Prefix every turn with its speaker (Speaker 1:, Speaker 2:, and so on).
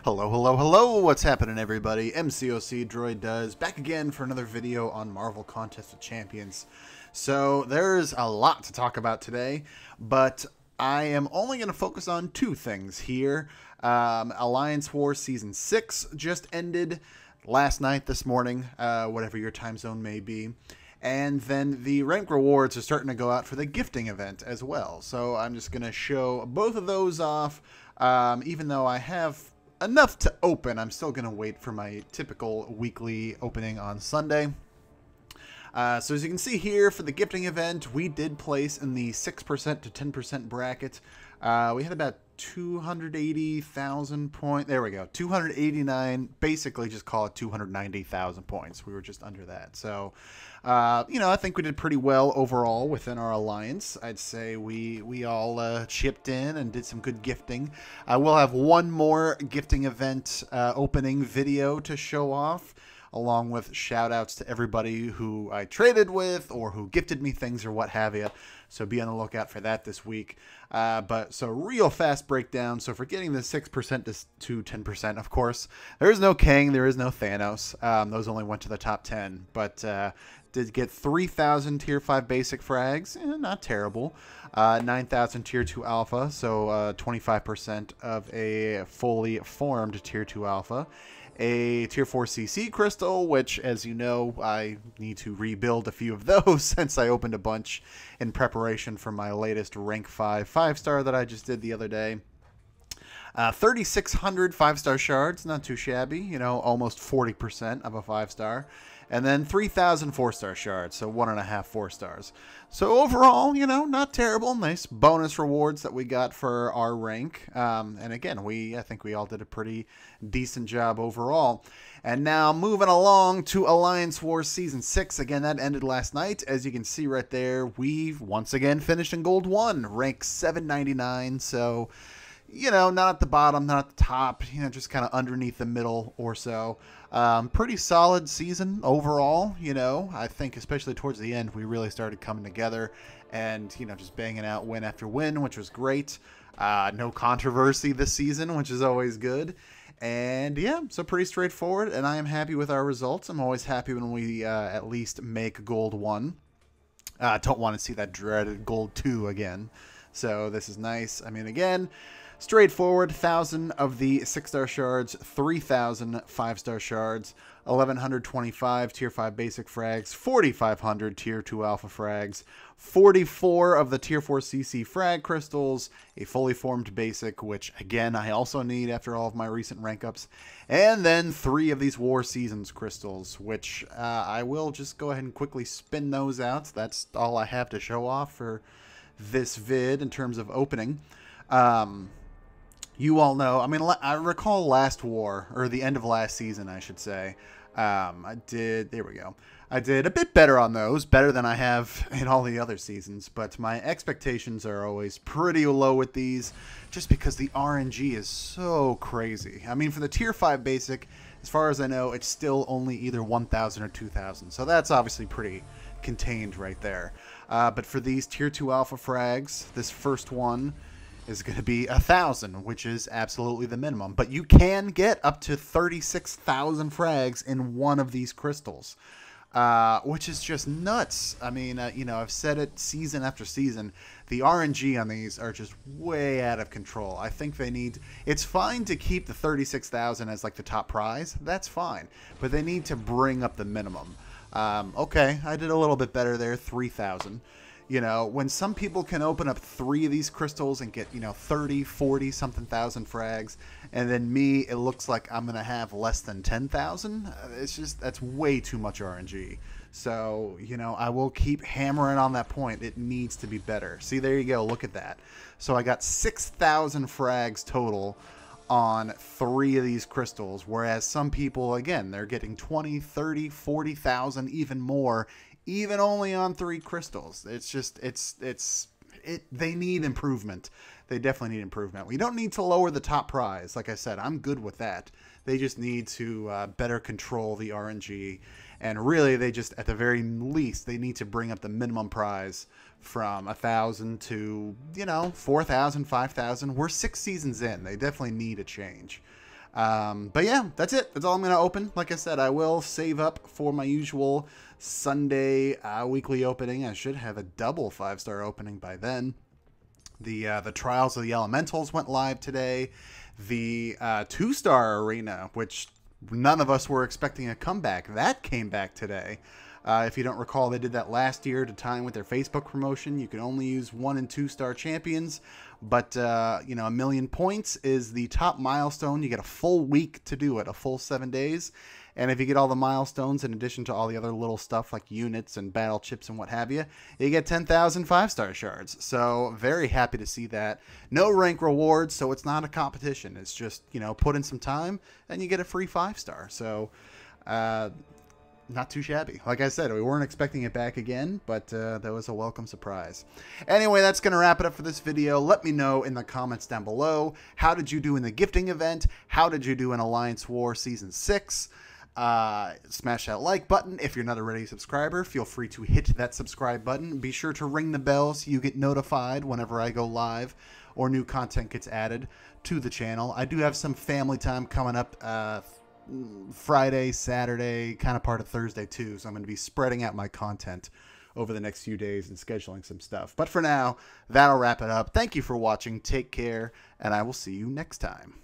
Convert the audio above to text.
Speaker 1: Hello, hello, hello! What's happening, everybody? MCOC Droid Does back again for another video on Marvel Contest of Champions. So there's a lot to talk about today, but I am only going to focus on two things here. Alliance War Season 6 just ended last night, this morning, whatever your time zone may be. And then the rank rewards are starting to go out for the gifting event as well. So I'm just going to show both of those off. Even though I have enough to open, I'm still going to wait for my typical weekly opening on Sunday. So as you can see here, for the gifting event, we did place in the 6% to 10% bracket. We had about 280,000 points. There we go. 289, basically just call it 290,000 points. We were just under that. So, I think we did pretty well overall within our alliance. I'd say we all chipped in and did some good gifting. We'll have one more gifting event opening video to show off, along with shout outs to everybody who I traded with or who gifted me things or what have you. So be on the lookout for that this week. So real fast breakdown. So for getting the 6% to 10%, of course, there is no Kang, there is no Thanos. Those only went to the top 10. But did get 3,000 tier 5 basic frags. Not terrible. 9,000 tier 2 alpha. So 25% of a fully formed tier 2 alpha. A tier 4 CC crystal, which, as you know, I need to rebuild a few of those since I opened a bunch in preparation for my latest rank 5 5-star that I just did the other day. 3,600 5-star shards, not too shabby, almost 40% of a 5-star. And then 3,000 4-star shards, so 1.5 4-stars. So overall, not terrible. Nice bonus rewards that we got for our rank. And again, I think we all did a pretty decent job overall. And now moving along to Alliance War Season 6. Again, that ended last night. As you can see right there, we've once again finished in Gold 1, rank 799. So, not at the bottom, not at the top, just kind of underneath the middle or so. Pretty solid season overall, I think especially towards the end, we really started coming together and, just banging out win after win, which was great. No controversy this season, which is always good. And yeah, so pretty straightforward, and I am happy with our results. I'm always happy when we at least make Gold 1. Don't want to see that dreaded Gold 2 again. So this is nice. I mean, again, straightforward, 1,000 of the 6-star shards, 3,000 5-star shards, 1,125 tier 5 basic frags, 4,500 tier 2 alpha frags, 44 of the tier 4 CC frag crystals, a fully formed basic, which again I also need after all of my recent rank ups, and then 3 of these War Seasons crystals, which I will just go ahead and quickly spin those out. That's all I have to show off for this vid in terms of opening. You all know, I recall last war, or the end of last season, I should say. There we go. I did a bit better on those, better than I have in all the other seasons, but my expectations are always pretty low with these, just because the RNG is so crazy. For the tier 5 basic, as far as I know, it's still only either 1,000 or 2,000, so that's obviously pretty contained right there. But for these tier 2 alpha frags, this first one is going to be 1,000, which is absolutely the minimum. But you can get up to 36,000 frags in one of these crystals, which is just nuts. I've said it season after season. The RNG on these are just way out of control. I think it's fine to keep the 36,000 as like the top prize. That's fine. But they need to bring up the minimum. Okay, I did a little bit better there, 3,000. When some people can open up 3 of these crystals and get, 30, 40 something thousand frags, and then me, it looks like I'm going to have less than 10,000. That's way too much RNG. So, I will keep hammering on that point. It needs to be better. See, there you go. Look at that. So I got 6,000 frags total on 3 of these crystals, whereas some people, again, they're getting 20, 30, 40,000, even more, even only on 3 crystals. They need improvement. They definitely need improvement. We don't need to lower the top prize. Like I said, I'm good with that. They just need to better control the RNG. And really, they just, at the very least, they need to bring up the minimum prize from 1,000 to, 4,000, 5,000. We're 6 seasons in. They definitely need a change. But yeah, that's it. That's all I'm going to open. Like I said, I will save up for my usual Sunday weekly opening. I should have a double 5-star opening by then. The Trials of the Elementals went live today. The 2-star arena, which none of us were expecting a comeback, that came back today. If you don't recall, they did that last year to time with their Facebook promotion. You can only use 1- and 2-star champions, but you know, 1,000,000 points is the top milestone. You get a full week to do it, a full 7 days. And if you get all the milestones, in addition to all the other little stuff like units and battle chips and what have you, you get 10,000 5-star shards. So very happy to see that. No rank rewards, so it's not a competition. It's just, you know, put in some time and you get a free 5-star. So not too shabby. Like I said, we weren't expecting it back again, but that was a welcome surprise. Anyway, that's going to wrap it up for this video. Let me know in the comments down below, how did you do in the gifting event? How did you do in Alliance War Season 6? Smash that like button. If you're not already a subscriber, feel free to hit that subscribe button. Be sure to ring the bell so you get notified whenever I go live or new content gets added to the channel. I do have some family time coming up Friday, Saturday, kind of part of Thursday too, so I'm going to be spreading out my content over the next few days and scheduling some stuff. But for now, that'll wrap it up. Thank you for watching. Take care, and I will see you next time.